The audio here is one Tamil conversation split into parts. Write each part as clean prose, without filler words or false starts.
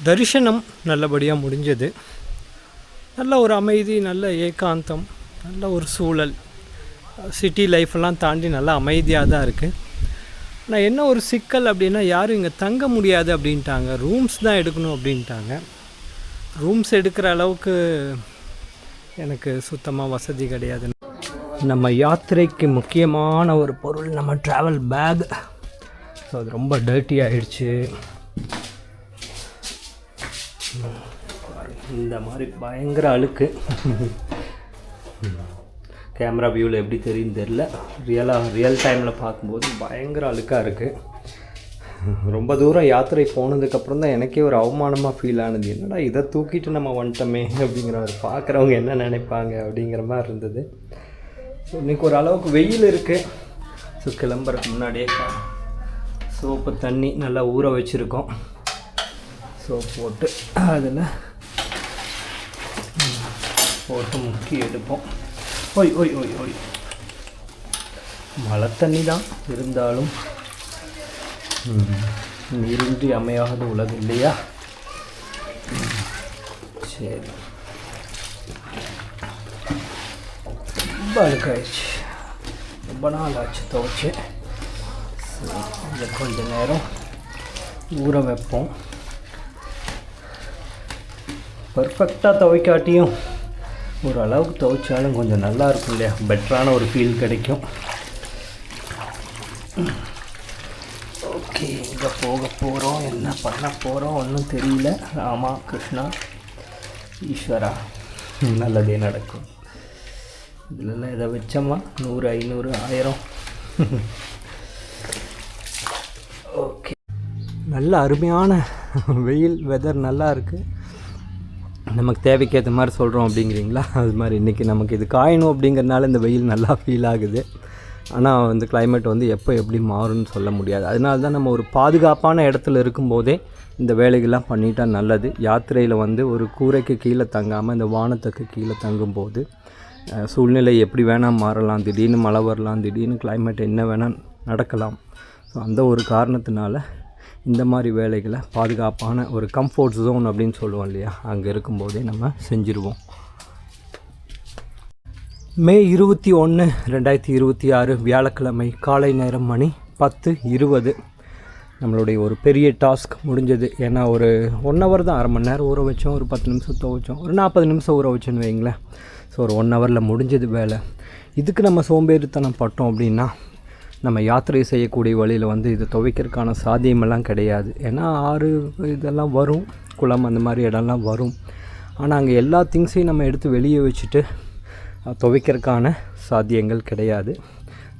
தரிசனம் நல்லபடியாக முடிஞ்சது. நல்ல ஒரு அமைதி, நல்ல ஏகாந்தம், நல்ல ஒரு சூழல். சிட்டி லைஃப்பெல்லாம் தாண்டி நல்லா அமைதியாக தான் இருக்குது. ஆனால் என்ன ஒரு சிக்கல் அப்படின்னா, யாரும் இங்கே தங்க முடியாது அப்படின்ட்டாங்க. ரூம்ஸ் தான் எடுக்கணும் அப்படின்ட்டாங்க. ரூம்ஸ் எடுக்கிற அளவுக்கு எனக்கு சுத்தமாக வசதி கிடையாது. நம்ம யாத்திரைக்கு முக்கியமான ஒரு பொருள் நம்ம ட்ராவல் பேக். ஸோ அது ரொம்ப டர்ட்டி ஆகிடுச்சு. இந்த மாதிரி பயங்கர அழுக்கு. கேமரா வியூவில் எப்படி தெரியுன்னு தெரில, ரியல் டைமில் பார்க்கும்போது பயங்கர அழுக்காக இருக்குது. ரொம்ப தூரம் யாத்திரை போனதுக்கப்புறம் தான் எனக்கே ஒரு அவமானமாக ஃபீல் ஆனது. என்னடா இதை தூக்கிட்டு நம்ம வந்துட்டோமே அப்படிங்கிற ஒரு, பார்க்குறவங்க என்ன நினைப்பாங்க அப்படிங்கிற மாதிரி இருந்தது. ஸோ இன்றைக்கி ஒரு அளவுக்கு வெயில் இருக்குது. ஸோ கிளம்புறதுக்கு முன்னாடியே சோப்பு தண்ணி நல்லா ஊற வச்சுருக்கோம். சோப் போட்டு அதில் போட்டு முக்கி எடுப்போம். ஓய் ஓய் ஓய் ஓய் மழை தண்ணி தான் இருந்தாலும் நீரின்றி அமையாத உலகம் இல்லையா? சரி, ரொம்ப அழுக்காயிடுச்சு. ரொம்ப நாள் ஆச்சு துவைச்சு. இதை கொஞ்ச நேரம் ஊற வைப்போம். பர்ஃபெக்டாக துவைக்காட்டியும் ஓரளவுக்கு துவைச்சாலும் கொஞ்சம் நல்லா இருக்கும் இல்லையா? பெட்டரான ஒரு ஃபீல் கிடைக்கும். ஓகே, இங்கே போக போகிறோம், என்ன பண்ண போகிறோம் ஒன்றும் தெரியல. ராமா கிருஷ்ணா ஈஸ்வரா, நல்லதே நடக்கும். இதிலெல்லாம் எதை வச்சோமா 100 500 1000. ஓகே, நல்ல அருமையான வெயில் வெதர் நல்லா இருக்குது. நமக்கு தேவைக்கேற்ற மாதிரி சொல்கிறோம் அப்படிங்கிறீங்களா? அது மாதிரி இன்றைக்கி நமக்கு இது காயணும் அப்படிங்கிறனால இந்த வெயில் நல்லா ஃபீல் ஆகுது. ஆனால் இந்த கிளைமேட் வந்து எப்போ எப்படி மாறும்னு சொல்ல முடியாது. அதனால தான் நம்ம ஒரு பாதுகாப்பான இடத்துல இருக்கும்போதே இந்த வேலைகள்லாம் பண்ணிட்டால் நல்லது. யாத்திரையில் வந்து ஒரு கூரைக்கு கீழே தங்காமல் இந்த வானத்துக்கு கீழே தங்கும்போது சூழ்நிலை எப்படி வேணால் மாறலாம். திடீர்னு மழை வரலாம், திடீர்னு கிளைமேட் என்ன வேணால் நடக்கலாம். ஸோ அந்த ஒரு காரணத்தினால இந்த மாதிரி வேலைகளை பாதுகாப்பான ஒரு கம்ஃபோர்ட் ஜோன் அப்படின்னு சொல்லுவோம் இல்லையா, அங்கே இருக்கும்போதே நம்ம செஞ்சுருவோம். மே 21, 2026 வியாழக்கிழமை காலை நேரம் மணி 10:20. நம்மளுடைய ஒரு பெரிய டாஸ்க் முடிஞ்சது. ஏன்னா ஒரு 1 ஹவர் தான், 1/2 மணி நேரம் ஊற வச்சோம், ஒரு 10 நிமிஷம் துவைச்சோம், ஒரு 40 நிமிஷம் ஊற வச்சோன்னு வைங்களேன். ஸோ ஒரு 1 ஹவரில் முடிஞ்சது வேலை. இதுக்கு நம்ம சோம்பேறித்தனம் பட்டோம் அப்படின்னா நம்ம யாத்திரை செய்யக்கூடிய வழியில் வந்து இது துவைக்கிறதுக்கான சாத்தியமெல்லாம் கிடையாது. ஏன்னா ஆறு இதெல்லாம் வரும், குளம் அந்த மாதிரி இடம்லாம் வரும். ஆனால் அங்கே எல்லா திங்ஸையும் நம்ம எடுத்து வெளியே வச்சுட்டு துவைக்கிறதுக்கான சாத்தியங்கள் கிடையாது.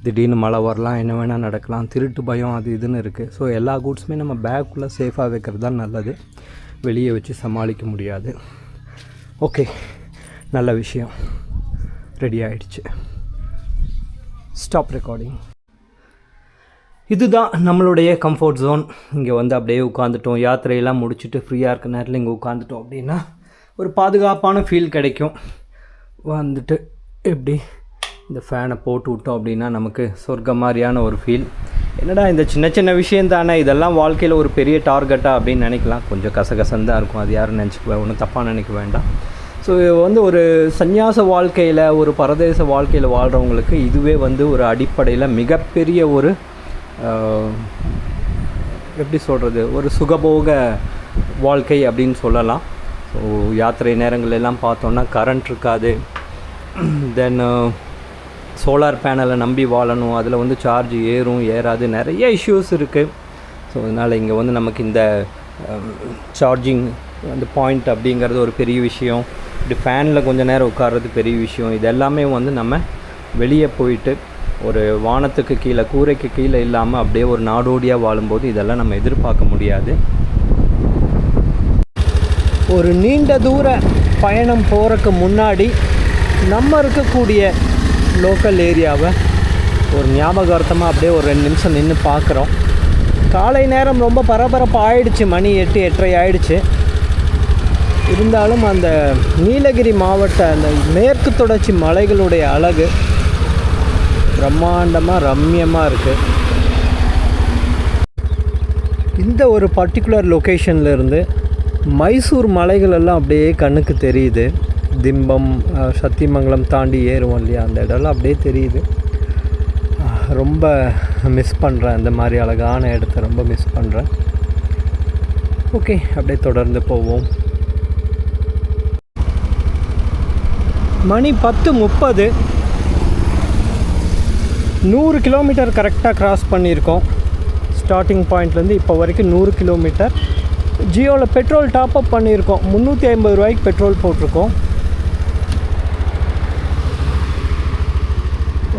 திடீர்னு மழை வரலாம், என்ன வேணால் நடக்கலாம், திருட்டு பயம் அது இதுன்னு இருக்குது. ஸோ எல்லா கூட்ஸுமே நம்ம பேக்குள்ளே சேஃபாக வைக்கிறது தான் நல்லது. வெளியே வச்சு சமாளிக்க முடியாது. ஓகே, நல்ல விஷயம், ரெடி ஆகிடுச்சு. Stop recording. இதுதான் நம்மளுடைய கம்ஃபோர்ட் ஜோன். இங்கே வந்து அப்படியே உட்காந்துட்டோம், யாத்திரையெல்லாம் முடிச்சுட்டு ஃப்ரீயாக இருக்க நேரத்தில் இங்கே உட்காந்துட்டோம் அப்படின்னா ஒரு பாதுகாப்பான ஃபீல் கிடைக்கும். வந்துட்டு எப்படி இந்த ஃபேனை போட்டு விட்டோம் அப்படின்னா நமக்கு சொர்க்கம் மாதிரியான ஒரு ஃபீல். என்னடா இந்த சின்ன சின்ன விஷயம் தானே, இதெல்லாம் வாழ்க்கையில் ஒரு பெரிய டார்கெட்டாக அப்படின்னு நினைக்கலாம். கொஞ்சம் கசகசன்னு தான் இருக்கும், அது யாரும் நினச்சிக்க ஒன்றும் தப்பாக நினைக்க வேண்டாம். ஸோ வந்து ஒரு சந்நியாச வாழ்க்கையில், ஒரு பரதேச வாழ்க்கையில் வாழ்கிறவங்களுக்கு இதுவே வந்து ஒரு அடிப்படையில் மிகப்பெரிய ஒரு எப்படி சொல்கிறது, ஒரு சுகபோக வாழ்க்கை அப்படின்னு சொல்லலாம். ஸோ யாத்திரை நேரங்களெல்லாம் பார்த்தோன்னா கரண்ட் இருக்காது. தென் சோலார் பேனலை நம்பி வாழணும், அதில் வந்து சார்ஜ் ஏறும் ஏறாது, நிறைய இஷ்யூஸ் இருக்குது. ஸோ அதனால் இங்கே வந்து நமக்கு இந்த சார்ஜிங் அந்த பாயிண்ட் அப்படிங்கிறது ஒரு பெரிய விஷயம். இப்படி ஃபேனில் கொஞ்சம் நேரம் உட்கார்றது பெரிய விஷயம். இது எல்லாமே வந்து நம்ம வெளியே போயிட்டு ஒரு வானத்துக்கு கீழே, கூரைக்கு கீழே இல்லாமல் அப்படியே ஒரு நாடோடியாக வாழும்போது இதெல்லாம் நம்ம எதிர்பார்க்க முடியாது. ஒரு நீண்ட தூர பயணம் போகிறதுக்கு முன்னாடி நம்ம இருக்கக்கூடிய லோக்கல் ஏரியாவை ஒரு ஞாபகார்த்தமாக அப்படியே ஒரு 2 நிமிஷம் நின்று பார்க்குறோம். காலை நேரம் ரொம்ப பரபரப்பாக ஆயிடுச்சு, மணி 8 8:30 ஆயிடுச்சு. இருந்தாலும் அந்த நீலகிரி மாவட்ட அந்த மேற்கு தொடர்ச்சி மலைகளுடைய அழகு பிரம்மாண்டமாக ரம்யமாக இருக்குது. இந்த ஒரு பர்டிகுலர் லொக்கேஷனில் இருந்து மைசூர் மலைகள் எல்லாம் அப்படியே கண்ணுக்கு தெரியுது. திம்பம், சத்தியமங்கலம் தாண்டி ஏறுவோம் இல்லையா, அந்த இடம்லாம் அப்படியே தெரியுது. ரொம்ப மிஸ் பண்ணுறேன், இந்த மாதிரி அழகான இடத்த ரொம்ப மிஸ் பண்ணுறேன். ஓகே, அப்படியே தொடர்ந்து போவோம். மணி 10:30. 100 கிலோமீட்டர் கரெக்டாக க்ராஸ் பண்ணியிருக்கோம். ஸ்டார்டிங் பாயிண்ட்லேருந்து இப்போ வரைக்கும் 100 கிலோமீட்டர். ஜியோவில் பெட்ரோல் டாப்அப் பண்ணியிருக்கோம். 350 ரூபாய்க்கு பெட்ரோல் போட்டிருக்கோம்.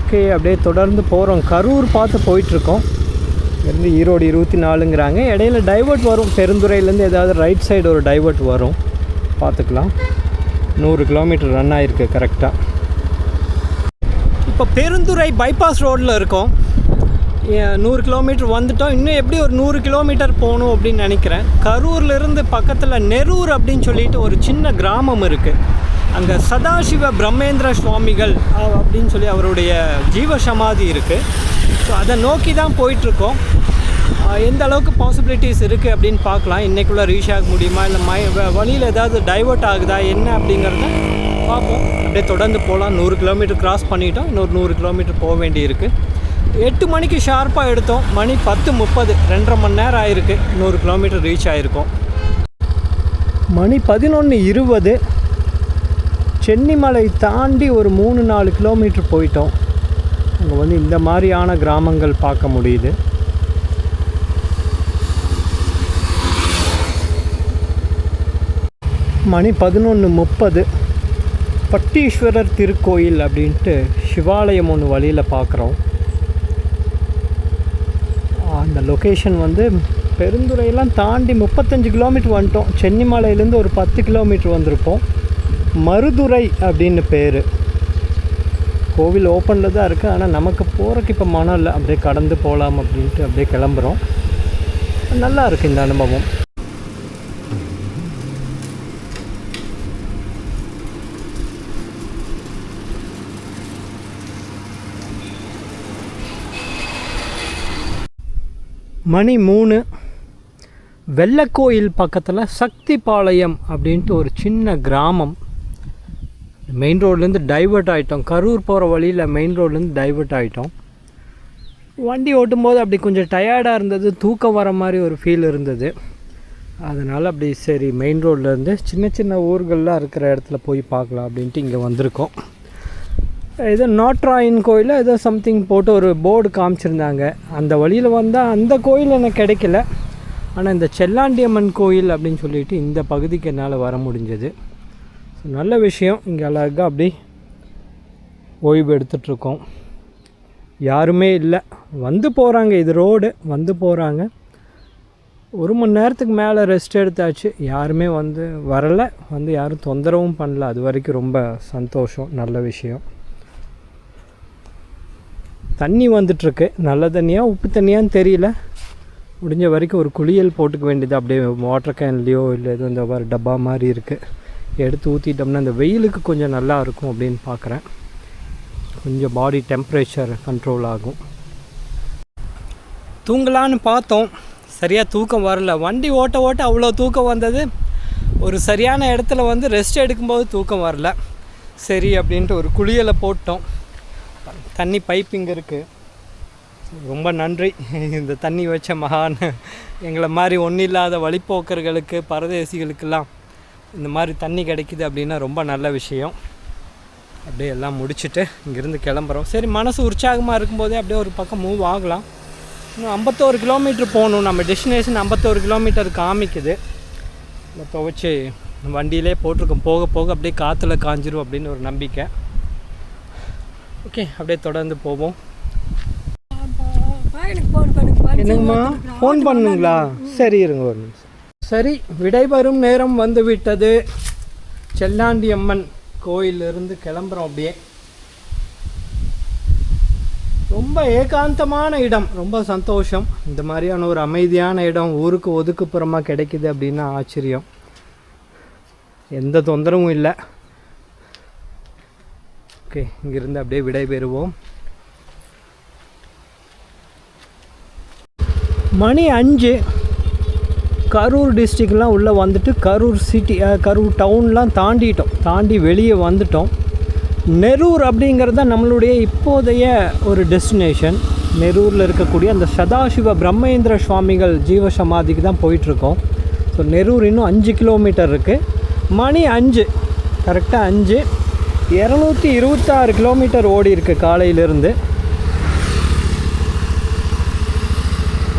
ஓகே, அப்படியே தொடர்ந்து போகிறோம். கரூர் பார்த்து போயிட்டுருக்கோம். இருந்து ஈரோடு 24ங்கிறாங்க. இடையில டைவர்ட் வரும். பெருந்துறையிலேருந்து ஏதாவது ரைட் சைடு ஒரு டைவர்ட் வரும், பார்த்துக்கலாம். 100 கிலோமீட்டர் ரன் ஆகிருக்கு கரெக்டாக. இப்போ பெருந்துறை பைபாஸ் ரோட்டில் இருக்கோம். 100 கிலோமீட்டர் வந்துட்டோம். இன்னும் எப்படி ஒரு 100 கிலோமீட்டர் போகணும் அப்படின்னு நினைக்கிறேன். கரூர்லேருந்து பக்கத்தில் நெரூர் அப்படின்னு சொல்லிட்டு ஒரு சின்ன கிராமம் இருக்குது. அங்கே சதாசிவ பிரம்மேந்திர சுவாமிகள் அப்படின்னு சொல்லி அவருடைய ஜீவ சமாதி இருக்குது. ஸோ அதை நோக்கி தான் போயிட்டுருக்கோம். எந்த அளவுக்கு பாசிபிலிட்டிஸ் இருக்குது அப்படின்னு பார்க்கலாம். இன்றைக்குள்ளே ரீச் ஆக முடியுமா, இல்லை வழியில் ஏதாவது டைவர்ட் ஆகுதா என்ன அப்படிங்கிறத பார்ப்போம். அப்படியே தொடர்ந்து போகலாம். 100 கிலோமீட்டர் கிராஸ் பண்ணிட்டோம். இன்னொரு 100 கிலோமீட்டர் போக வேண்டியிருக்கு. 8 மணிக்கு ஷார்ப்பாக எடுத்தோம். மணி 10:30. 2.5 மணி நேரம் ஆகிருக்கு. 100 கிலோமீட்டர் ரீச் ஆகிருக்கோம். மணி 11:20. சென்னிமலை தாண்டி ஒரு 3-4 கிலோமீட்டர் போயிட்டோம். அங்கே வந்து இந்த மாதிரியான கிராமங்கள் பார்க்க முடியுது. மணி 11:30. பட்டீஸ்வரர் திருக்கோயில் அப்படின்ட்டு சிவாலயம் ஒன்று வழியில் பார்க்குறோம். அந்த லொக்கேஷன் வந்து பெருந்துறையெல்லாம் தாண்டி 35 கிலோமீட்டர் வந்துட்டோம். சென்னிமலையிலேருந்து ஒரு 10 கிலோமீட்டர் வந்திருப்போம். மருதுரை அப்படின்னு பேர். கோவில் ஓப்பனில் தான் இருக்குது, ஆனால் நமக்கு போகிறக்கு இப்போ மனம் இல்லை. அப்படியே கடந்து போகலாம் அப்படின்ட்டு அப்படியே கிளம்புறோம். நல்லா இருக்குது இந்த அனுபவம். மணி 3. வெள்ளக்கோயில் பக்கத்தில் சக்திபாளையம் அப்படின்ட்டு ஒரு சின்ன கிராமம். மெயின் ரோட்லேருந்து டைவர்ட் ஆகிட்டோம். கரூர் போகிற வழியில் மெயின் ரோட்லேருந்து டைவர்ட் ஆகிட்டோம். வண்டி ஓட்டும்போது அப்படி கொஞ்சம் டயர்டாக இருந்தது, தூக்கம் வர மாதிரி ஒரு ஃபீல் இருந்தது. அதனால் அப்படி சரி மெயின் ரோட்லேருந்து சின்ன சின்ன ஊர்கள்லாம் இருக்கிற இடத்துல போய் பார்க்கலாம் அப்படின்ட்டு இங்கே வந்திருக்கோம். ஏதோ நாட்ராயின் கோயிலில் ஏதோ சம்திங் போட்டு ஒரு போர்டு காமிச்சிருந்தாங்க. அந்த வழியில் வந்தால் அந்த கோயில் எனக்கு கிடைக்கல. ஆனால் இந்த செல்லாண்டியம்மன் கோயில் அப்படின்னு சொல்லிட்டு இந்த பகுதிக்கு என்னால் வர முடிஞ்சது. நல்ல விஷயம். இங்கே அழகாக அப்படி ஓய்வு எடுத்துகிட்ருக்கோம். யாருமே இல்லை, வந்து போகிறாங்க. இது ரோடு, வந்து போகிறாங்க. 1 மணி நேரத்துக்கு மேலே ரெஸ்ட் எடுத்தாச்சு. யாருமே வந்து வரலை, வந்து யாரும் தொந்தரவும் பண்ணல. அது வரைக்கும் ரொம்ப சந்தோஷம், நல்ல விஷயம். தண்ணி வந்துட்டுருக்கு. நல்ல தண்ணியாக உப்பு தண்ணியான்னு தெரியல. முடிஞ்ச வரைக்கும் ஒரு குளியல் போட்டுக்க வேண்டியது. அப்படியே வாட்டர் கேன்லேயோ இல்லை எதுவும் இந்த மாதிரி டப்பா மாதிரி இருக்குது, எடுத்து ஊற்றிட்டோம்னா இந்த வெயிலுக்கு கொஞ்சம் நல்லா இருக்கும் அப்படின்னு பார்க்குறேன். கொஞ்சம் பாடி டெம்ப்ரேச்சர் கண்ட்ரோல் ஆகும். தூங்கலான்னு பார்த்தோம், சரியாக தூக்கம் வரல. வண்டி ஓட்ட ஓட்ட அவ்வளோ தூக்கம் வந்தது. ஒரு சரியான இடத்துல வந்து ரெஸ்ட் எடுக்கும்போது தூக்கம் வரல. சரி அப்படின்ட்டு ஒரு குளியலை போட்டோம். தண்ணி பைப் இங்கே இருக்குது. ரொம்ப நன்றி இந்த தண்ணி வச்ச மகான். எங்களை மாதிரி ஒன்றும் இல்லாத வழிப்போக்கர்களுக்கு, பரதேசிகளுக்கெல்லாம் இந்த மாதிரி தண்ணி கிடைக்குது அப்படின்னா ரொம்ப நல்ல விஷயம். அப்படியே எல்லாம் முடிச்சுட்டு இங்கேருந்து கிளம்புறோம். சரி, மனசு உற்சாகமாக இருக்கும்போதே அப்படியே ஒரு பக்கம் மூவ் ஆகலாம். இன்னும் 51 கிலோமீட்டர் போகணும். நம்ம டெஸ்டினேஷன் 51 கிலோமீட்டர் காமிக்குது. இந்த துவைச்சி வண்டியிலே போட்டிருக்கோம். போக போக அப்படியே காற்றுல காஞ்சிரும் அப்படின்னு ஒரு நம்பிக்கை. ஓகே, அப்படியே தொடர்ந்து போவோம். என்னங்கம்மா, ஃபோன் பண்ணுங்களா? சரி, இருங்க ஒரு நிமிஷம். சரி, விடைபெறும் நேரம் வந்து விட்டது. செல்லாண்டியம்மன் கோயிலிருந்து கிளம்புறோம். அப்படியே ரொம்ப ஏகாந்தமான இடம், ரொம்ப சந்தோஷம். இந்த மாதிரியான ஒரு அமைதியான இடம் ஊருக்கு ஒதுக்குப்புறமாக கிடைக்குது அப்படின்னா ஆச்சரியம். எந்த தொந்தரவும் இல்லை. ஓகே, இங்கிருந்து அப்படியே விடைபெறுவோம். மணி 5. கரூர் டிஸ்ட்ரிக்ட்லாம் உள்ளே வந்துட்டு கரூர் சிட்டி கரூர் டவுன்லாம் தாண்டி வெளியே வந்துட்டோம். நெரூர் அப்படிங்கிறது தான் நம்மளுடைய இப்போதைய ஒரு டெஸ்டினேஷன். நெரூரில் இருக்கக்கூடிய அந்த சதாசிவ பிரம்மேந்திர சுவாமிகள் ஜீவ சமாதிக்கு தான் போயிட்டுருக்கோம். ஸோ நெரூர் இன்னும் 5 கிலோமீட்டர் இருக்குது. மணி 5, கரெக்டாக 5. 226 கிலோமீட்டர் ஓடி இருக்குது காலையிலேருந்து.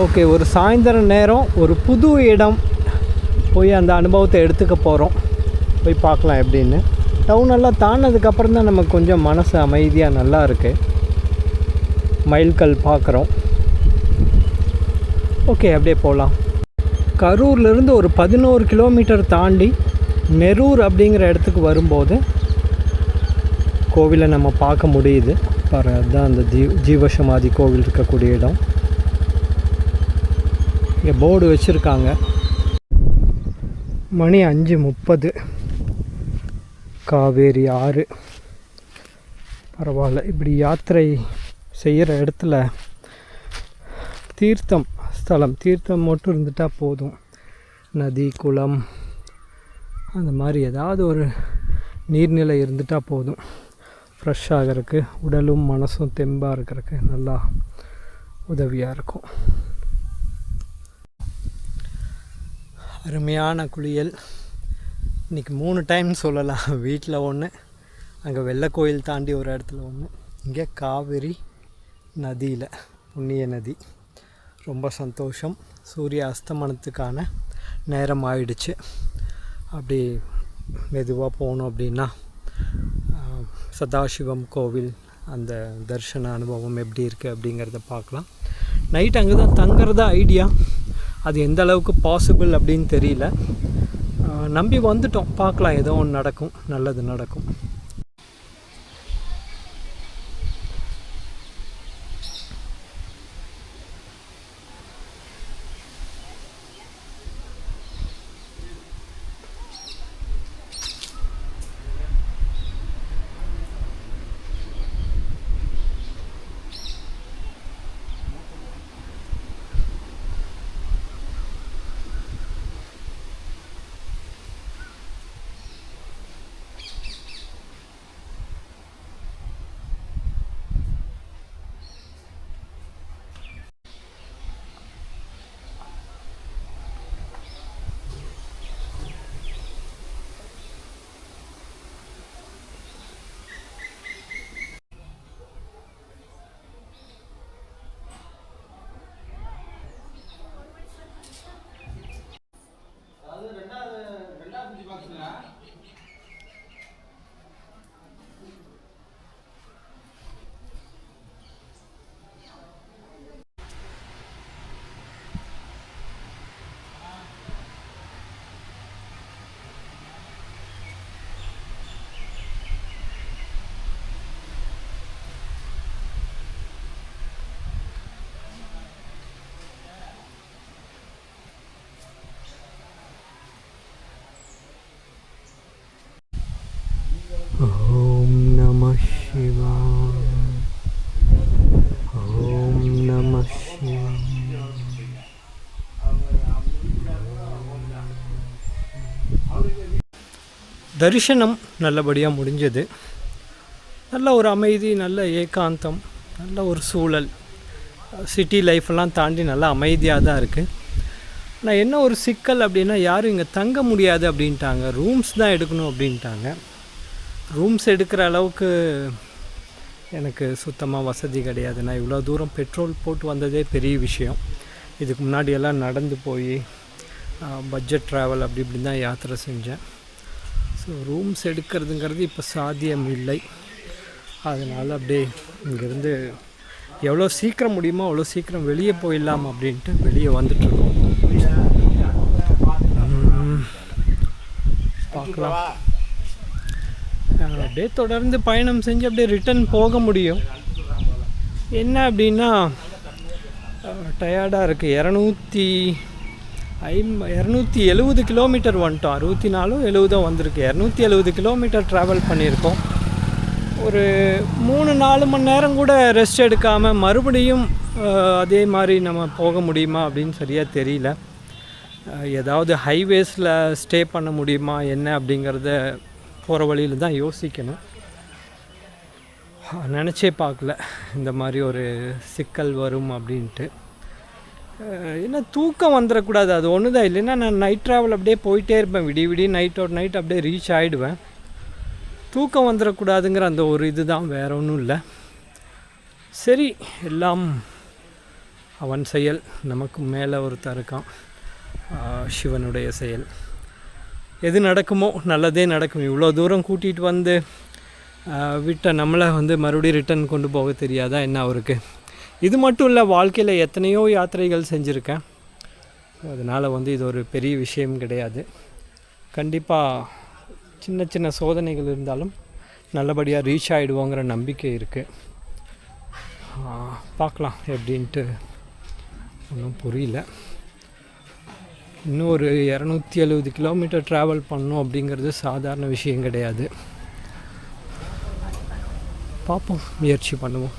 ஓகே, ஒரு சாயந்தரம் நேரம் ஒரு புது இடம் போய் அந்த அனுபவத்தை எடுத்துக்க போகிறோம். போய் பார்க்கலாம் எப்படின்னு. டவுனெல்லாம் தாண்டினதுக்கப்புறம் தான் நமக்கு கொஞ்சம் மனசு அமைதியாக நல்லா இருக்குது. மைல்கல் பார்க்குறோம். ஓகே, அப்படியே போகலாம். கரூர்லேருந்து ஒரு 11 கிலோமீட்டர் தாண்டி நெரூர் அப்படிங்கிற இடத்துக்கு வரும்போது கோவிலை நம்ம பார்க்க முடியுது. பாரு, அதுதான் அந்த ஜீவசமாதி கோவில் இருக்கக்கூடிய இடம். இங்கே போர்டு வச்சுருக்காங்க. மணி 5:30. காவேரி ஆறு. பரவாயில்ல, இப்படி யாத்திரை செய்கிற இடத்துல தீர்த்தம் மட்டும் இருந்துட்டால் போதும். நதி, குளம், அந்த மாதிரி ஏதாவது ஒரு நீர்நிலை இருந்துட்டால் போதும். ஃப்ரெஷ் ஆகிறதுக்கு, உடலும் மனசும் தெம்பாக இருக்கிறதுக்கு நல்லா உதவியாக இருக்கும். அருமையான குளியல். இன்றைக்கி 3 டைம் சொல்லலாம். வீட்டில் ஒன்று, அங்கே வெள்ளை கோயில் தாண்டி ஒரு இடத்துல ஒன்று, இங்கே காவிரி நதியில், புண்ணிய நதி. ரொம்ப சந்தோஷம். சூரிய அஸ்தமனத்துக்கான நேரம் ஆயிடுச்சு. அப்படி மெதுவாக போகணும் அப்படின்னா சதாசிவம் கோவில் அந்த தரிசன அனுபவம் எப்படி இருக்குது அப்படிங்கிறத பார்க்கலாம். நைட் அங்கே தான் தங்குறதா ஐடியா. அது எந்த அளவுக்கு பாசிபிள் அப்படின்னு தெரியல. நம்பி வந்துட்டோம், பார்க்கலாம். ஏதோ ஒன்று நடக்கும், நல்லது நடக்கும். ஓம் நம சிவாய. ஓம் நம சிவாய. தரிசனம் நல்லபடியாக முடிஞ்சது. நல்ல ஒரு அமைதி, நல்ல ஏகாந்தம், நல்ல ஒரு சூழல். சிட்டி லைஃப்பெல்லாம் தாண்டி நல்லா அமைதியாக தான் இருக்குது. ஆனால் என்ன ஒரு சிக்கல் அப்படின்னா, யாரும் இங்கே தங்க முடியாது அப்படின்ட்டாங்க. ரூம்ஸ் தான் எடுக்கணும் அப்படின்ட்டாங்க. ரூம்ஸ் எடுக்கிற அளவுக்கு எனக்கு சுத்தமாக வசதி கிடையாது. நான் இவ்வளோ தூரம் பெட்ரோல் போட்டு வந்ததே பெரிய விஷயம். இதுக்கு முன்னாடியெல்லாம் நடந்து போய் பட்ஜெட் ட்ராவல் அப்படி இப்படி தான் யாத்திரை செஞ்சேன். ஸோ ரூம்ஸ் எடுக்கிறதுங்கிறது இப்போ சாத்தியம் இல்லை. அதனால் அப்படியே இங்கேருந்து எவ்வளோ சீக்கிரம் முடியுமோ அவ்வளோ சீக்கிரம் வெளியே போயிடலாம் அப்படின்ட்டு வெளியே வந்துட்டுருக்கோம். பார்க்கலாம். அப்படியே தொடர்ந்து பயணம் செஞ்சு அப்படியே ரிட்டர்ன் போக முடியும். என்ன அப்படின்னா டயர்டாக இருக்குது. 270 கிலோமீட்டர் வந்துட்டோம். 64 70 வந்திருக்கு. 270 கிலோமீட்டர் ட்ராவல் பண்ணியிருக்கோம். ஒரு 3-4 மணி நேரம் கூட ரெஸ்ட் எடுக்காமல் மறுபடியும் அதே மாதிரி நம்ம போக முடியுமா அப்படின்னு சரியாக தெரியல. ஏதாவது ஹைவேஸில் ஸ்டே பண்ண முடியுமா என்ன அப்படிங்கிறத போகிற வழியில் தான் யோசிக்கணும். நினச்சே பார்க்கல இந்த மாதிரி ஒரு சிக்கல் வரும் அப்படின்ட்டு. ஏன்னா தூக்கம் வந்துடக்கூடாது, அது ஒன்று தான். இல்லைன்னா நான் நைட் ட்ராவல் அப்படியே போயிட்டே இருப்பேன், விடிய நைட் அப்படியே ரீச் ஆகிடுவேன். தூக்கம் வந்துடக்கூடாதுங்கிற அந்த ஒரு இது தான், வேறு ஒன்றும் இல்லை. சரி, எல்லாம் அவன் செயல், நமக்கு மேலே ஒருத்தர் இருக்கான், சிவனுடைய செயல். எது நடக்குமோ நல்லதே நடக்கும். இவ்வளோ தூரம் கூட்டிகிட்டு வந்து விட்ட நம்மளை மறுபடியும் ரிட்டன் கொண்டு போக தெரியாதா என்ன அவருக்கு? இது மட்டும் இல்லை, வாழ்க்கையில் எத்தனையோ யாத்திரைகள் செஞ்சுருக்கேன். அதனால் இது ஒரு பெரிய விஷயம் கிடையாது. கண்டிப்பாக சின்ன சின்ன சோதனைகள் இருந்தாலும் நல்லபடியாக ரீச் ஆகிடுவோங்கிற நம்பிக்கை இருக்குது. பார்க்கலாம் எப்படின்ட்டு, ஒன்றும் புரியல. இன்னும் ஒரு 270 கிலோமீட்டர் ட்ராவல் பண்ணோம் அப்படிங்கிறது சாதாரண விஷயம் கிடையாது. பார்ப்போம், முயற்சி பண்ணுவோம்.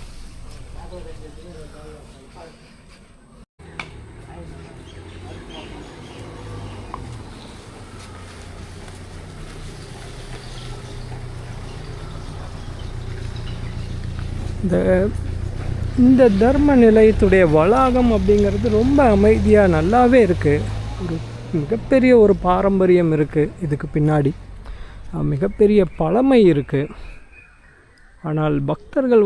இந்த தர்ம நிலையத்துடைய வளாகம் அப்படிங்கிறது ரொம்ப அமைதியாக நல்லாவே இருக்குது. ஒரு மிகப்பெரிய ஒரு பாரம்பரியம் இருக்குது இதுக்கு பின்னாடி, மிகப்பெரிய பழமை இருக்குது. ஆனால் பக்தர்கள்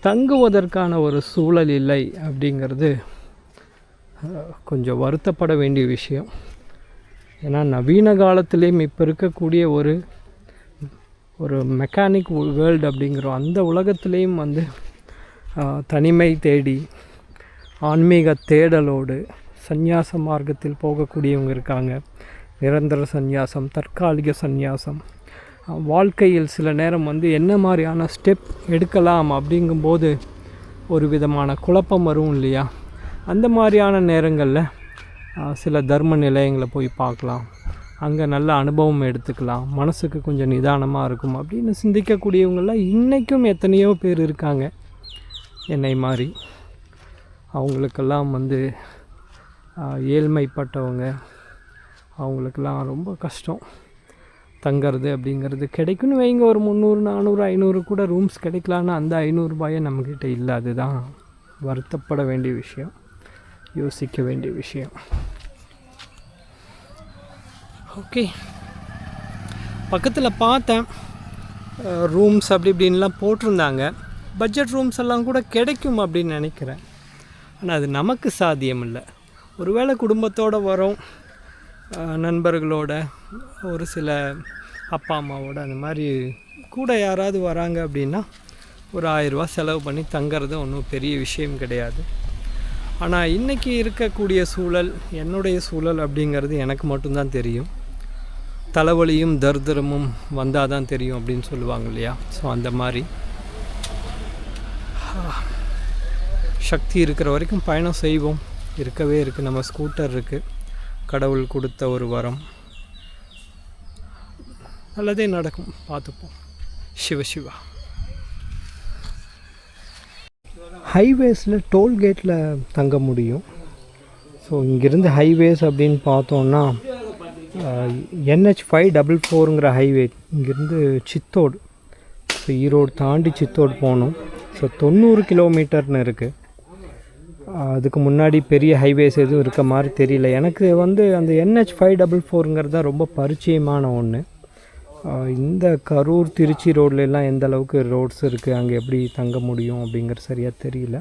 தங்குவதற்கான ஒரு சூழல் இல்லை அப்படிங்கிறது கொஞ்சம் வருத்தப்பட வேண்டிய விஷயம். ஏன்னா நவீன காலத்திலேயும் இப்போ இருக்கக்கூடிய ஒரு மெக்கானிக் வேர்ல்டு அப்படிங்கிறோம், அந்த உலகத்துலேயும் தனிமை தேடி ஆன்மீக தேடலோடு சந்நியாச மார்க்கத்தில் போகக்கூடியவங்க இருக்காங்க. நிரந்தர சந்நியாசம், தற்காலிக சந்நியாசம். வாழ்க்கையில் சில நேரம் என்ன மாதிரியான ஸ்டெப் எடுக்கலாம் அப்படிங்கும்போது ஒரு விதமான குழப்பம் வரும் இல்லையா? அந்த மாதிரியான நேரங்களில் சில தர்ம நிலையங்களை போய் பார்க்கலாம், அங்கே நல்ல அனுபவம் எடுத்துக்கலாம், மனசுக்கு கொஞ்சம் நிதானமாக இருக்கும் அப்படின்னு சிந்திக்கக்கூடியவங்களாம் இன்றைக்கும் எத்தனையோ பேர் இருக்காங்க என்னை மாதிரி. அவங்களுக்கெல்லாம் ஏழ்மைப்பட்டவங்க, அவங்களுக்கெல்லாம் ரொம்ப கஷ்டம் தங்கிறது அப்படிங்கிறது. கிடைக்குன்னு வைங்க, ஒரு 300, 400, 500 கூட ரூம்ஸ் கிடைக்கலான்னு அந்த 500 ரூபாயை நம்மக்கிட்ட இல்லை. அதுதான் வருத்தப்பட வேண்டிய விஷயம், யோசிக்க வேண்டிய விஷயம். ஓகே, பக்கத்தில் பார்த்தேன் ரூம்ஸ் அப்படி இப்படின்லாம் போட்டிருந்தாங்க. பட்ஜெட் ரூம்ஸ் எல்லாம் கூட கிடைக்கும் அப்படின்னு நினைக்கிறேன். ஆனால் அது நமக்கு சாத்தியம் இல்லை. ஒருவேளை குடும்பத்தோடு வரோம், நண்பர்களோட, ஒரு சில அப்பா அம்மாவோட, அந்த மாதிரி கூட யாராவது வராங்க அப்படின்னா ஒரு 1000 ரூபா செலவு பண்ணி தங்கிறது ஒன்றும் பெரிய விஷயம் கிடையாது. ஆனால் இன்றைக்கி இருக்கக்கூடிய சூழல், என்னுடைய சூழல் அப்படிங்கிறது எனக்கு மட்டும்தான் தெரியும். தலைவலியும் தர்தரமும் வந்தால் தான் தெரியும் அப்படின்னு சொல்லுவாங்க இல்லையா? ஸோ அந்த மாதிரி சக்தி இருக்கிற வரைக்கும் பயணம் செய்வோம். இருக்கவே இருக்குது, நம்ம ஸ்கூட்டர் இருக்குது, கடவுள் கொடுத்த ஒரு வரம். நல்லதே நடக்கும், பார்த்துப்போம். சிவா. ஹைவேஸில் டோல்கேட்டில் தங்க முடியும். ஸோ இங்கேருந்து ஹைவேஸ் அப்படின்னு பார்த்தோன்னா NH544ங்கிற ஹைவே, இங்கேருந்து சித்தோடு, ஸோ ஈரோடு தாண்டி சித்தோடு போகணும். ஸோ 90 கிலோமீட்டர்னு இருக்குது. அதுக்கு முன்னாடி பெரிய ஹைவேஸ் எதுவும் இருக்க மாதிரி தெரியல எனக்கு. அந்த NH544ங்கிறது தான் ரொம்ப பரிச்சயமான ஒன்று. இந்த கரூர் திருச்சி ரோட்லெலாம் எந்த அளவுக்கு ரோட்ஸ் இருக்குது, அங்கே எப்படி தங்க முடியும் அப்படிங்கிறது சரியாக தெரியல.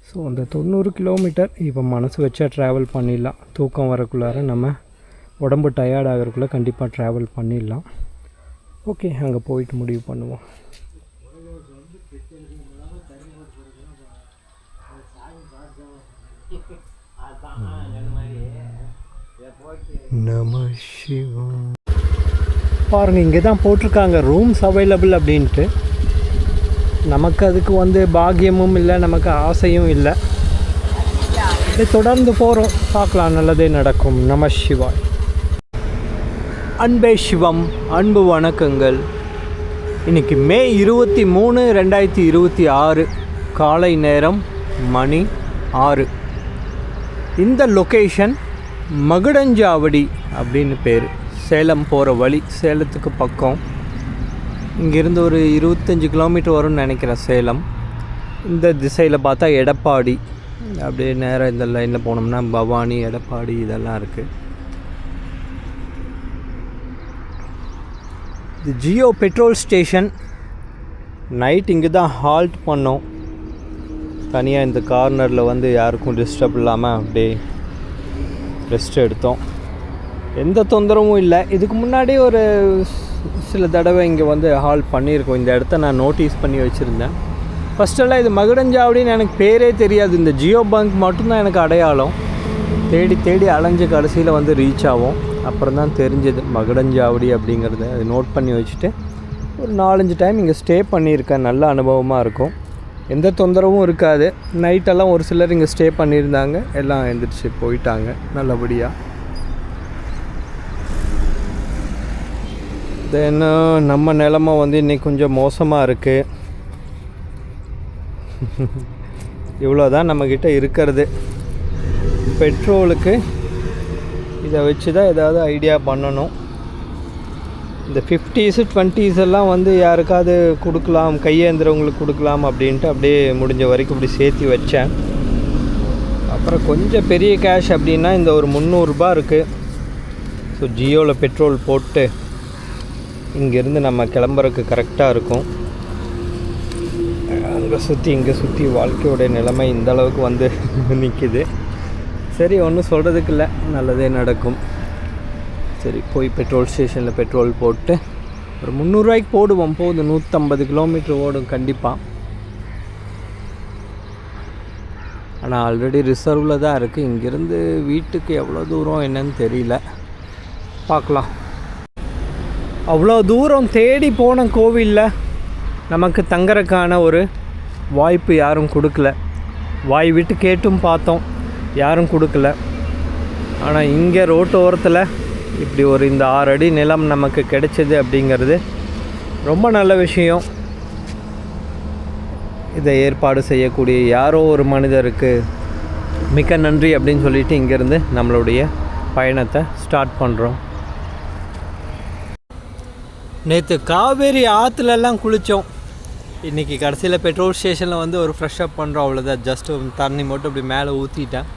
ஸோ அந்த 90 கிலோமீட்டர் இப்போ மனசு வச்சா ட்ராவல் பண்ணிடலாம். தூக்கம் வரக்குள்ளார, நம்ம உடம்பு டயர்ட் ஆகிறதுக்குள்ளே கண்டிப்பாக ட்ராவல் பண்ணிடலாம். ஓகே, அங்கே போயிட்டு முடிவு பண்ணுவோம். நம சிவா. பாருங்கள், இங்கே தான் போட்டிருக்காங்க ரூம்ஸ் அவைலபிள் அப்படின்ட்டு. நமக்கு அதுக்கு பாக்கியமும் இல்லை, நமக்கு ஆசையும் இல்லை. தொடர்ந்து போகிறோம், பார்க்கலாம், நல்லதே நடக்கும். நம சிவாய். அன்பே சிவம், அன்பு வணக்கங்கள். இன்றைக்கி மே 23, 2026, காலை நேரம், மணி 6. இந்த லொக்கேஷன் மகுடஞ்சாவடி அப்படின்னு பேர். சேலம் போகிற வழி, சேலத்துக்கு பக்கம். இங்கேருந்து ஒரு 25 கிலோமீட்டர் வரும்னு நினைக்கிறேன் சேலம். இந்த திசையில் பார்த்தா எடப்பாடி, அப்படியே நேராக இந்த லைனில் போனோம்னா பவானி, எடப்பாடி இதெல்லாம் இருக்குது. இது ஜியோ பெட்ரோல் ஸ்டேஷன். நைட் இங்கே தான் ஹால்ட் பண்ணோம். தனியாக இந்த கார்னரில் வந்து யாருக்கும் டிஸ்டர்ப் இல்லாமல் அப்படியே ரெஸ்ட் எடுத்தோம். எந்த தொந்தரவும் இல்லை. இதுக்கு முன்னாடி ஒரு சில தடவை இங்கே வந்து ஹால்ட் பண்ணியிருக்கோம். இந்த இடத்த நான் நோட்டீஸ் பண்ணி வச்சுருந்தேன். ஃபஸ்ட்டெல்லாம் இது மகுடஞ்சாவடின்னு எனக்கு பேரே தெரியாது. இந்த ஜியோ பேங்க் மட்டும்தான் எனக்கு அடையாளம். தேடி தேடி அலைஞ்சு கடைசியில் வந்து ரீச் ஆகும். அப்புறம் தான் தெரிஞ்சது மகுடஞ்சாவடி அப்படிங்கிறத. அது நோட் பண்ணி வச்சுட்டு ஒரு 4-5 டைம் இங்கே ஸ்டே பண்ணியிருக்கேன். நல்ல அனுபவமாக இருக்கும். எந்த தொந்தரவும் இருக்காது. நைட்டெல்லாம் ஒரு சிலர் இங்கே ஸ்டே பண்ணியிருந்தாங்க. எல்லாம் எழுந்திரிச்சு போயிட்டாங்க நல்லபடியாக. தென் நம்ம நிலமை வந்து இன்றைக்கி கொஞ்சம் மோசமாக இருக்குது. இவ்வளோ தான் நம்மக்கிட்ட இருக்கிறது. பெட்ரோலுக்கு இதை வச்சு தான் ஏதாவது ஐடியா பண்ணணும். இந்த 50s 20s எல்லாம் வந்து யாருக்காவது கொடுக்கலாம், கையேந்திரவங்களுக்கு கொடுக்கலாம் அப்படின்ட்டு அப்படியே முடிஞ்ச வரைக்கும் இப்படி சேர்த்து வச்சேன். அப்புறம் கொஞ்சம் பெரிய கேஷ் அப்படின்னா இந்த ஒரு 300 ரூபா இருக்குது. ஸோ ஜியோவில் பெட்ரோல் போட்டு இங்கேருந்து நம்ம கிளம்புறதுக்கு கரெக்டாக இருக்கும். அங்கே சுற்றி இங்கே சுற்றி வாழ்க்கையோடைய நிலைமை இந்த அளவுக்கு வந்து நிற்கிது. சரி, ஒன்றும் சொல்கிறதுக்கு இல்லை, நல்லதே நடக்கும். சரி, போய் பெட்ரோல் ஸ்டேஷனில் பெட்ரோல் போட்டு ஒரு 300 ரூபாய்க்கு போடுவோம். போதும், 150 கிலோமீட்டர் ஓடும் கண்டிப்பாக. ஆனால் ஆல்ரெடி ரிசர்வில் தான் இருக்குது. இங்கேருந்து வீட்டுக்கு எவ்வளோ தூரம் என்னன்னு தெரியல, பார்க்கலாம். அவ்வளோ தூரம் தேடி போன கோவிலில் நமக்கு தங்கறதுக்கான ஒரு வாய்ப்பு யாரும் கொடுக்கல. வாய் விட்டு கேட்டும் பார்த்தோம், யாரும் கொடுக்கல. ஆனால் இங்கே ரோட்டு ஓரத்தில் இப்படி ஒரு இந்த 6 அடி நிலம் நமக்கு கிடைச்சது அப்படிங்கிறது ரொம்ப நல்ல விஷயம். இதை ஏற்பாடு செய்யக்கூடிய யாரோ ஒரு மனிதருக்கு மிக்க நன்றி அப்படின்னு சொல்லிட்டு இங்கேருந்து நம்மளுடைய பயணத்தை ஸ்டார்ட் பண்ணுறோம். நேற்று காவேரி ஆற்றுலலாம் குளித்தோம். இன்றைக்கி கடைசியில் பெட்ரோல் ஸ்டேஷனில் வந்து ஒரு ஃப்ரெஷ்அப் பண்ணுறோம், அவ்வளோதான். ஜஸ்ட்டு தண்ணி மட்டும் இப்படி மேலே ஊற்றிட்டேன்.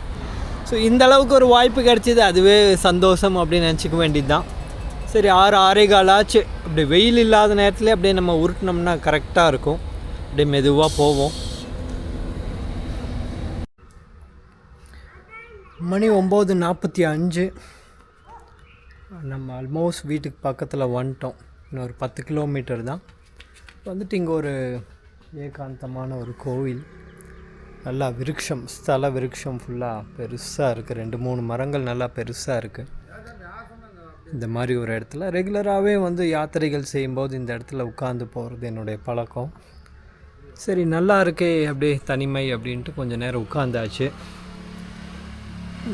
ஸோ இந்த அளவுக்கு ஒரு வாய்ப்பு கிடச்சிது, அதுவே சந்தோஷம் அப்படின்னு நினச்சிக்க வேண்டியது தான். சரி, 6-6:15 ஆச்சு. அப்படி வெயில் இல்லாத நேரத்துலேயே அப்படியே நம்ம உருட்டினோம்னா கரெக்டாக இருக்கும். அப்படியே மெதுவாக போவோம். மணி 9:45. நம்ம ஆல்மோஸ்ட் வீட்டுக்கு பக்கத்தில் வந்துட்டோம். இன்னும் ஒரு 10 கிலோமீட்டர் தான். வந்துட்டு இங்கே ஒரு ஏகாந்தமான ஒரு கோவில். நல்லா விருட்சம், ஸ்தல விருட்சம் ஃபுல்லாக பெருசாக இருக்குது. 2-3 மரங்கள் நல்லா பெருசாக இருக்குது. இந்த மாதிரி ஒரு இடத்துல ரெகுலராகவே வந்து யாத்திரைகள் செய்யும்போது இந்த இடத்துல உட்காந்து போகிறது என்னுடைய பழக்கம். சரி, நல்லா இருக்கே அப்படியே தனிமை அப்படின்ட்டு கொஞ்சம் நேரம் உட்காந்தாச்சு.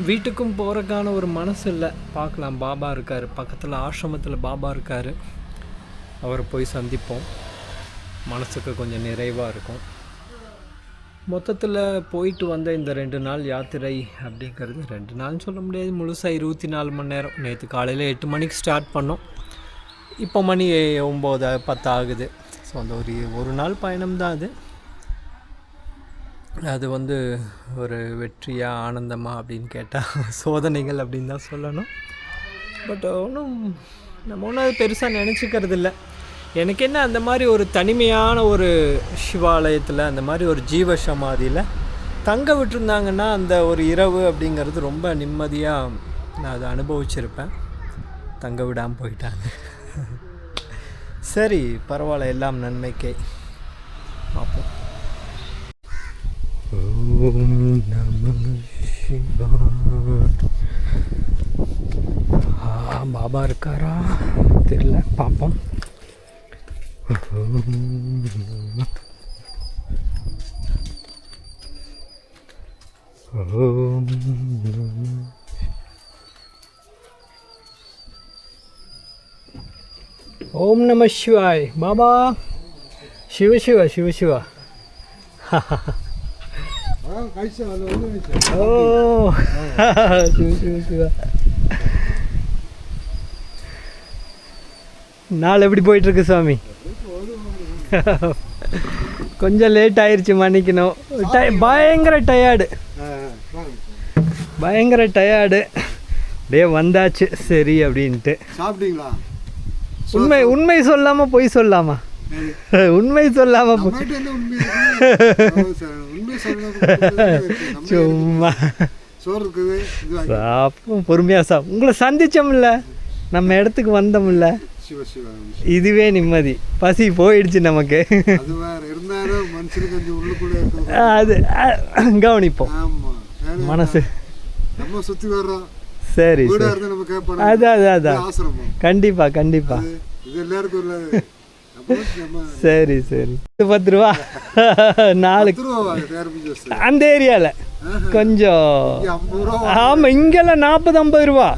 வீட்டுக்கும் போகிறதுக்கான ஒரு மனசு இல்லை. பார்க்கலாம், பாபா இருக்கார் பக்கத்தில், ஆசிரமத்தில் பாபா இருக்கார். அவரை போய் சந்திப்போம். மனசுக்கு கொஞ்சம் நிறைவாக இருக்கும். மொத்தத்தில் போயிட்டு வந்த இந்த 2 நாள் யாத்திரை அப்படிங்கிறது, 2 நாள்னு சொல்ல முடியாது, முழுசாக 24 மணி நேரம். நேற்று காலையில் 8 மணிக்கு ஸ்டார்ட் பண்ணோம். இப்போ மணி 9-10 ஆகுது. ஸோ அந்த ஒரு நாள் பயணம்தான் அது. அது வந்து ஒரு வெற்றியாக ஆனந்தமாக அப்படின்னு கேட்டால் சோதனைகள் அப்படின்னு தான் சொல்லணும். பட் நம்ம ஒன்றும் அது பெருசாக நினச்சிக்கிறது இல்லை. எனக்கு என்ன, அந்த மாதிரி ஒரு தனிமையான ஒரு சிவாலயத்தில், அந்த மாதிரி ஒரு ஜீவ சமாதியில் தங்க விட்டுருந்தாங்கன்னா அந்த ஒரு இரவு அப்படிங்கிறது ரொம்ப நிம்மதியாக நான் அதை அனுபவிச்சிருப்பேன். தங்க விடாமல் போயிட்டாங்க. சரி, பரவாயில்ல, எல்லாம் நன்மைக்கே. பார்ப்போம். ஓம் நம சிவாய. பாபா இருக்காரா தெரியல, பார்ப்போம். ஓம் நம சிவாய். பாபா சிவ சிவ சிவ சிவா. ஓ சிவா நாள் எப்படி போயிட்டுருக்கு சாமி? கொஞ்சம் லேட் ஆயிடுச்சு, மன்னிக்கணும். பயங்கர டயர்டு டே வந்தாச்சு சரி அப்படின்ட்டு. சாப்பிட்டீங்களா? உண்மை சொல்லாமல் பொய் சொல்லாமா? உண்மை சொல்லாமல் சும்மா சாப்பிடும் பொறுமையாக சாப்பிடும். உங்களை சந்திச்சோம்ல, நம்ம இடத்துக்கு வந்தோம்ல, இதுவே நிம்மதி. பசி போயிடுச்சு நமக்கு. அது கவனிப்போம் மனசு. சரி அதான் கண்டிப்பா சரி 10 ரூபா நாளுக்கு அந்த ஏரியாவில் கொஞ்சம். ஆமாம், இங்கெல்லாம் 40-50 ரூபா.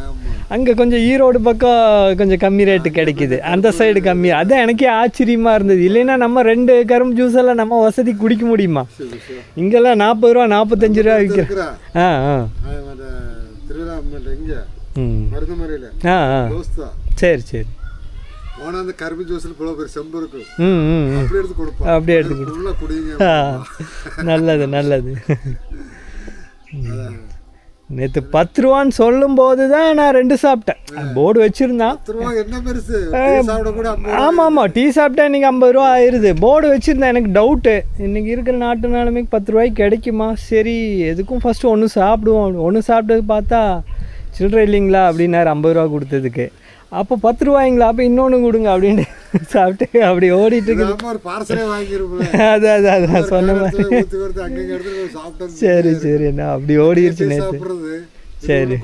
அங்கே கொஞ்சம் ஈரோடு பக்கம் கொஞ்சம் கம்மி ரேட்டு கிடைக்குது, அந்த சைடு கம்மி. அதான் எனக்கே ஆச்சரியமாக இருந்தது. இல்லைன்னா நம்ம 2 கரும்பு ஜூஸ் எல்லாம் நம்ம வசதி குடிக்க முடியுமா? இங்கெல்லாம் 40 ரூபா 45 ரூபா விற்கிறேன். சரி கரும்பு ஜூஸ்ல செம்பு இருக்கும், அப்படியே எடுத்து நல்லது. நேற்று 10 ரூபான்னு சொல்லும் போது தான் நான் 2 சாப்பிட்டேன். போர்டு வச்சுருந்தான். ஆமாம், டீ சாப்பிட்டா இன்றைக்கி 50 ரூபா ஆயிடுது. போர்டு வச்சுருந்தேன். எனக்கு டவுட்டு, இன்றைக்கி இருக்கிற நாட்டு நிலைமைக்கு 10 ரூபாய்க்கு கிடைக்குமா? சரி எதுக்கும் ஃபஸ்ட்டு ஒன்று சாப்பிடுவோம். ஒன்று சாப்பிட்டது பார்த்தா சில்லறை இல்லைங்களா அப்படின்னாரு 50 ரூபா கொடுத்ததுக்கு. அப்போ 10 ரூபாய்ங்களா, அப்போ இன்னொன்று கொடுங்க அப்படின்ட்டு சாப்பிட்டு அப்படி ஓடிட்டு இருக்கு. அதான் சொன்ன மாதிரி. சரி என்ன அப்படி ஓடிடுச்சு நேற்று. சரி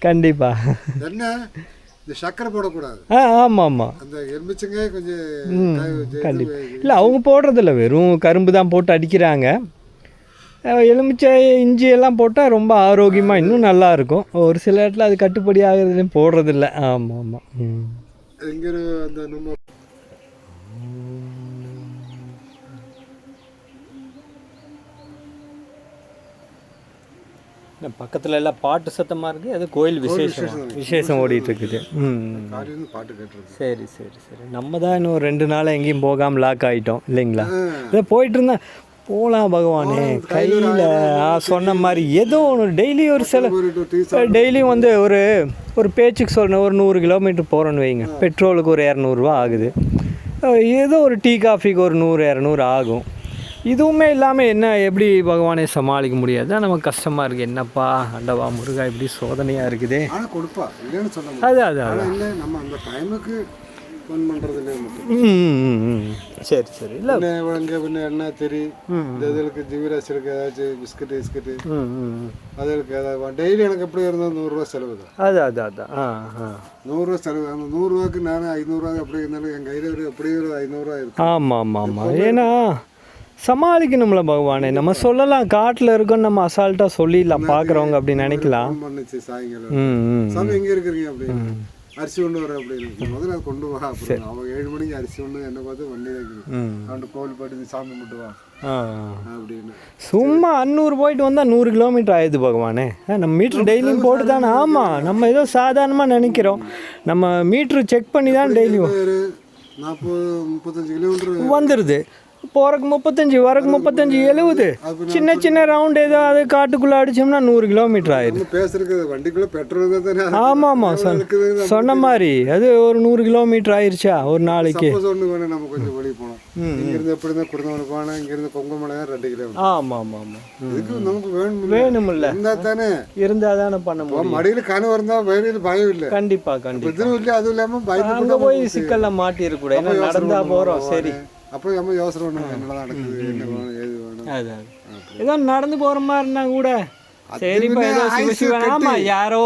கண்டிப்பா சக்கரை போடக்கூடாது. ஆமாம் கண்டிப்பா. இல்லை அவங்க போடுறதில்ல, வெறும் கரும்பு தான் போட்டு அடிக்கிறாங்க. எலுமிச்சை இஞ்சி எல்லாம் போட்டால் ரொம்ப ஆரோக்கியமாக இன்னும் நல்லாயிருக்கும். ஒரு சில இடத்துல அது கட்டுப்படி ஆகிறதுலையும் போடுறதில்ல. ஆமாம் பக்கத்தில் எல்லாம் பாட்டு சத்தமாக இருக்குது. அது கோயில் விசேஷம் ஓடிட்டுருக்குது. சரி நம்ம தான் இன்னும் 2 நாள் எங்கேயும் போகாமல் லாக் ஆகிட்டோம் இல்லைங்களா? இதை போயிட்டு இருந்தேன். போகலாம் பகவானே, கையில் சொன்ன மாதிரி ஏதோ ஒன்று டெய்லி ஒரு டெய்லியும் வந்து ஒரு பேச்சுக்கு சொல்லணும். ஒரு 100 கிலோமீட்டர் போகிறோன்னு வைங்க, பெட்ரோலுக்கு ஒரு 200 ரூபா ஆகுது. ஏதோ ஒரு டீ காஃபிக்கு ஒரு 100-200 ஆகும். இதுவுமே இல்லாமல் என்ன எப்படி பகவானே சமாளிக்க முடியாது. நமக்கு கஷ்டமாக இருக்குது. என்னப்பா ஆண்டவா முருகா இப்படி சோதனையாக இருக்குதே. அதான் நம்ம அந்த டைமுக்கு சரி இல்லை என்ன தெரியும். இதுகளுக்கு ஜீவராசிகளுக்கு ஏதாச்சும் பிஸ்கட்டு அதுகளுக்கு ஏதாவது டெய்லி எனக்கு எப்படி இருந்தால் 100 ரூபா செலவு தான். அதான் 100 ரூபா செலவு. அந்த 100 ரூபாய்க்கு நான் 500 ரூபா எப்படி இருந்தாலும் என் கையில் எப்படியும் ஒரு 500 ரூபா இருக்கும். ஆமாம் ஏன்னா சமாளிக்கணும்ல பகவானே. நம்ம சொல்லலாம் காட்டில் இருக்கோம், நம்ம அசால்ட்டாக சொல்லிடலாம் பார்க்குறவங்க அப்படின்னு நினைக்கலாம். பண்ணுச்சு சாயங்காலம் சாமி எங்கே இருக்கிறீங்க அப்படின்னு, அரிசி கொண்டு வர அப்படின்னு முதல்ல அது கொண்டு வா. அப்புறம் அவங்க 7 மணிக்கு அரிசி ஒன்று என்ன பார்த்து வண்டி வைக்கணும். அவன் கோவில் பாட்டு சாமி மட்டும் வா அப்படின்னு. சும்மா 500 போயிட்டு வந்தால் 100 கிலோமீட்டர் ஆயிடுது பகவானே. நம்ம மீட்ரு டெய்லியும் போட்டு தானே. ஆமாம், நம்ம ஏதோ சாதாரணமாக நினைக்கிறோம். நம்ம மீட்ரு செக் பண்ணி தான் டெய்லியும் 40-35 கிலோமீட்டர் வந்துடுது. போகிறக்கு 35, வரக்கு 35, 70. சின்ன ரவுண்ட் ஏதோ அது காட்டுக்குள்ளே அடித்தோம்னா 100 கிலோமீட்டர் ஆயிடுது. பேசுறது வண்டிக்குள்ளே பெட்ரோல் தான். ஆமாம் சொன்ன மாதிரி அது ஒரு 100 கிலோமீட்டர் ஆயிடுச்சா ஒரு நாளைக்கு. நம்ம கொஞ்சம் வெளியே போனோம். இங்கிருந்து எப்படி இருந்தால் குடும்பம் போனால் இங்கிருந்து கொங்கமலை 2 கிலோமீட்டர். ஆமாம் இதுக்கு நமக்கு வேணுமில்ல, இருந்தால் தானே பண்ண முடியும். மடியில் கனவு இருந்தால் வயலில் பயம் இல்லை. கண்டிப்பாக இதுவும் இல்லை, அதுவும் இல்லாமல் பயந்து போய் சிக்கல்லாம் மாட்டிருக்கூட நடந்தா போகிறோம். சரி அப்போ நம்ம யோசனை பண்ணுவோம் என்னெல்லாம் நடக்குது, என்ன வேணும், ஏது வேணும். ஏதோ நடந்து போகிற மாதிரி இருந்தால் கூட சரிப்பா ஏதோ சிவசிவன். ஆமாம், யாரோ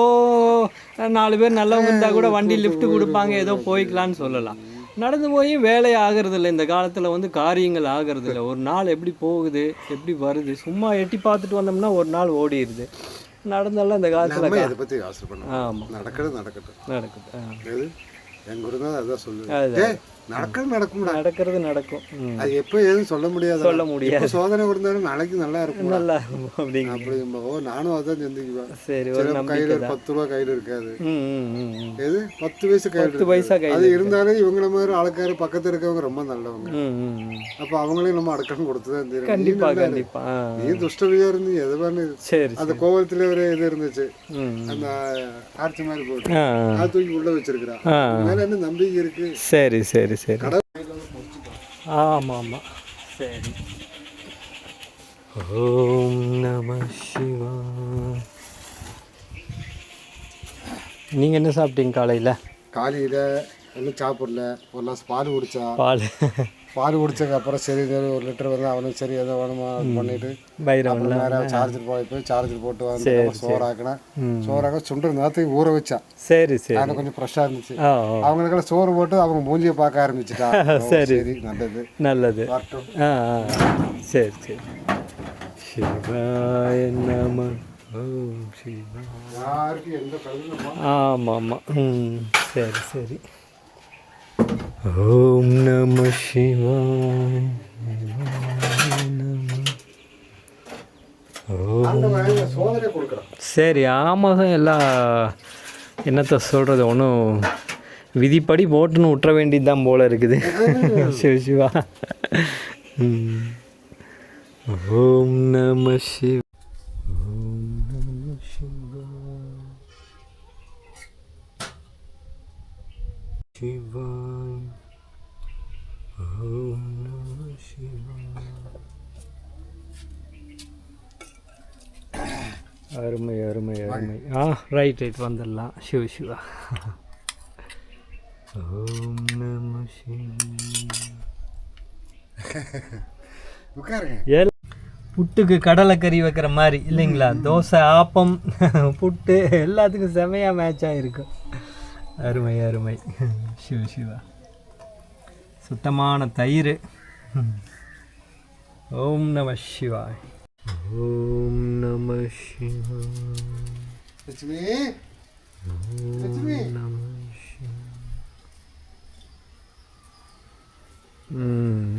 4 பேர் நல்லவங்க இருந்தால் கூட வண்டி லிஃப்ட் கொடுப்பாங்க, ஏதோ போய்க்கலான்னு சொல்லலாம். நடந்து போய் வேலை ஆகிறதில்ல இந்த காலத்தில், வந்து காரியங்கள் ஆகிறதில்ல. ஒரு நாள் எப்படி போகுது எப்படி வருது, சும்மா எட்டி பார்த்துட்டு வந்தோம்னா ஒரு நாள் ஓடிடுது. நடந்தாலும் இந்த காலத்தில் அதை பற்றி யோசனை பண்ணுவோம். ஆமாம், நடக்கட்டும். எங்கள் குரு தான் அதான் சொல்லுவேன். நடக்கிறது நடக்கும். அது எப்போ எதுவும் சொல்ல முடியாது. சோதனை கொடுத்தாலும் நாளைக்கு நல்லா இருக்கும் அப்படிங்க. நானும் அதான் சிந்திக்குவேன். சரி, கையில் 10 ரூபா கையில் இருக்காது. எது 10 பைசா கையில் அது இருந்தாலும் இவங்கள மாதிரி ஆளுக்காரு பக்கத்தில் இருக்கவங்க ரொம்ப நல்லவங்க. அப்போ அவங்களையும் நம்ம அடக்கம் கொடுத்துதான் தெரியும். கண்டிப்பா நீ துஷ்டவியா இருந்து எதுவானு. சரி, அந்த கோவத்துல ஒரு இது இருந்துச்சு, அந்த ஆர்ச்சி மாதிரி போட்டு அது தூக்கி உள்ள வச்சிருக்கிறான். மேல என்ன நம்பிக்கை இருக்கு. சரி சரி சரி. ஆமாம். சரி. ஓம் நம சிவாய. நீங்கள் என்ன சாப்பிட்டீங்க காலையில்? ஒன்றும் சாப்பிடல. ஒரு கிளாஸ் பால் குடிச்சதுக்கப்புறம் சரி 1 லிட்டர் வந்து அவனுக்கு சரி எதோ வேணுமா பண்ணிட்டு நேரம் சார்ஜர் போட்டு வந்து சோறாக்க சுண்டர் நேரத்துக்கு ஊற வச்சா. சரி சரி. அது கொஞ்சம் ஃப்ரெஷ்ஷாக இருந்துச்சு. அவங்களுக்கெல்லாம் சோறு போட்டு அவங்க மூஞ்சியை பார்க்க ஆரம்பிச்சுட்டா. சரி, நல்லது. சரி சரி. சிவாய நம. ஓம் சிவாய. யாருக்கும் எந்த கல்வி. ஆமாம். சரி சரி. ஓம் நம சிவாய. சரி, ஆமாம். எல்லாம் என்னத்தை சொல்கிறது, ஒன்றும் விதிப்படி போட்டுன்னு விட்டுற வேண்டியது தான் போல இருக்குது. சிவா. ஓம் நம சிவ. ஓம் நம சிவாய. சிவாய. ஓம் நம சிவாய. அருமை அருமை அருமை. ரைட் வந்துடலாம். சிவா. ஓம் நம சிவாய. புட்டுக்கு கடலைக்கறி வைக்கிற மாதிரி இல்லைங்களா? தோசை, ஆப்பம், புட்டு எல்லாத்துக்கும் செமையாக மேட்ச் ஆகிருக்கும். அருமை அருமை. சிவா. சுத்தமான தயிர். ஓம் நம சிவாய். ஓம் நம சிவாய்.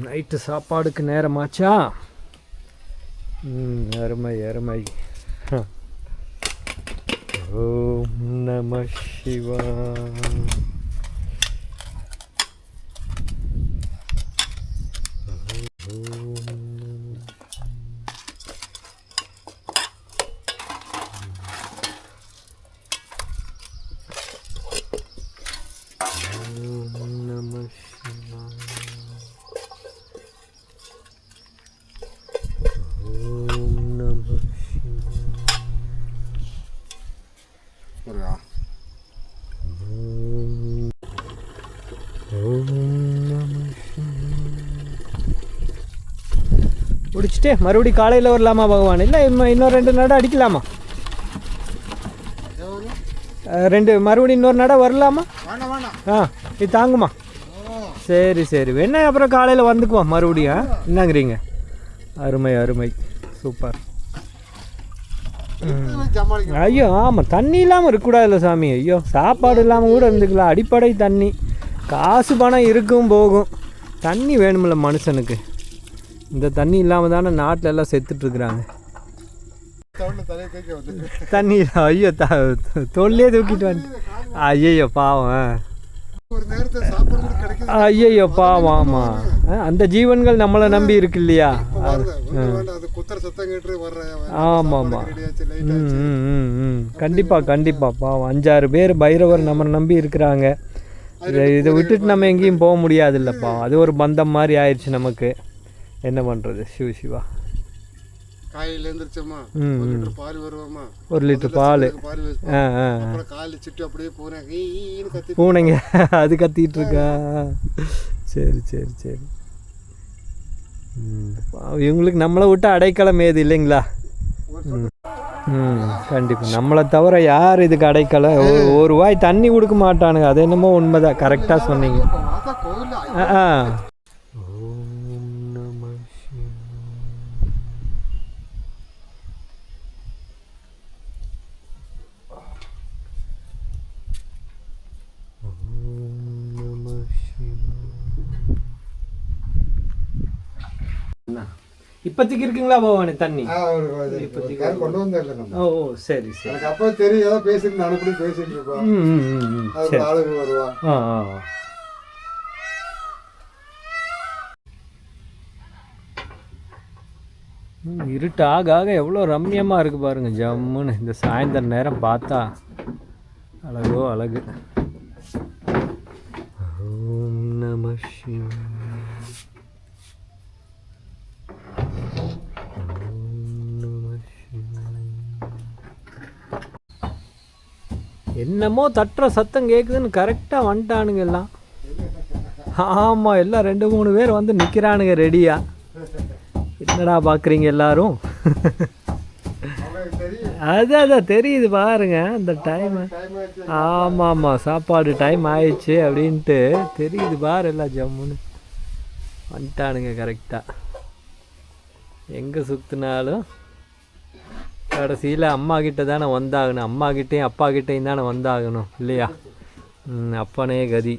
நைட்டு சாப்பாடுக்கு நேரமாச்சா? அருமை அருமை. ஓம் நம சிவாய. முடிச்சுட்டு மறுபடியும் காலையில் வரலாமா பகவான்? இல்லை இன்னொரு 2 நடை அடிக்கலாமா? மறுபடியும் இன்னொரு நடை வரலாமா? இது தாங்குமா? சரி சரி. வேணா அப்புறம் காலையில் வந்துக்குவோம் மறுபடியும். என்னங்கிறீங்க? அருமை அருமை. சூப்பர். ஐயோ ஆமாம், தண்ணி இல்லாமல் இருக்கக்கூடாதுல்ல சாமி. ஐயோ, சாப்பாடு இல்லாமல் கூட இருந்துக்கலாம். அடிப்படை தண்ணி. காசு பணம் இருக்கும் போகும், தண்ணி வேணுமில்ல மனுஷனுக்கு. இந்த தண்ணி இல்லாமல் தானே நாட்டில் எல்லாம் செத்துட்ருக்குறாங்க. தண்ணி ஐயோ தொல்லையே தூக்கிட்டு வந்து. ஐயோ பாவம். ஐயோ பாவம். ஆமாம், அந்த ஜீவன்கள் நம்மளை நம்பி இருக்கு இல்லையா? ஆமாம் ஆமாம். கண்டிப்பாக கண்டிப்பாக. பாவம் 5-6 பேர் பைரவர் நம்மளை நம்பி இருக்கிறாங்க. இதை விட்டுட்டு நம்ம எங்கேயும் போக முடியாது இல்லைப்பா. அது ஒரு பந்தம் மாதிரி ஆயிடுச்சு நமக்கு. என்ன பண்ணுறது? சிவா. காலையில் எழுந்திரிச்சோமா, 1 லிட்டர் பால். பூனைங்க அது கத்திட்டு இருக்கா? சரி சரி சரி. இவங்களுக்கு நம்மளை விட்டு அடைக்கலம் ஏது இல்லைங்களா? கண்டிப்பாக. நம்மளை தவிர யார் இதுக்கு அடைக்கலம்? ஒரு வாய் தண்ணி கொடுக்க மாட்டானுங்க. அது என்னமோ உண்மைதான். கரெக்டாக சொன்னீங்க. இப்போதைக்கு இருக்குங்களா பவானி தண்ணி? கொண்டு வந்தேன் நம்ம. ஓ சரி சரி. எனக்கு அப்போ தெரியும், ஏதோ பேசிட்டு நான் கூட பேசிட்டு இருப்போம். அது ஆளுங்க வருவா. இருட்டு ஆக ஆக எவ்வளோ ரம்மியமாக இருக்குது பாருங்க ஜம்முன்னு. இந்த சாயந்தர நேரம் பார்த்தா அழகோ அழகு. ஓம் நம சிவாய. என்னமோ தட்டுற சத்தம் கேட்குதுன்னு கரெக்டாக வந்துட்டானுங்க எல்லாம். ஆமாம், எல்லாம் 2-3 பேர் வந்து நிற்கிறானுங்க ரெடியாக. என்னடா பார்க்குறீங்க எல்லாரும்? அதான் தெரியுது பாருங்க அந்த டைமு. ஆமாம் ஆமாம், சாப்பாடு டைம் ஆயிடுச்சு அப்படின்ட்டு தெரியுது பாரு. எல்லாம் ஜம்முன்னு வந்துட்டானுங்க கரெக்டாக. எங்கே சுற்றினாலும் கடைசியில் அம்மா கிட்ட தானே வந்தாகணும். அம்மா கிட்டேயும் அப்பா கிட்டேயும் தானே வந்தாகணும் இல்லையா? அப்பனே கதி.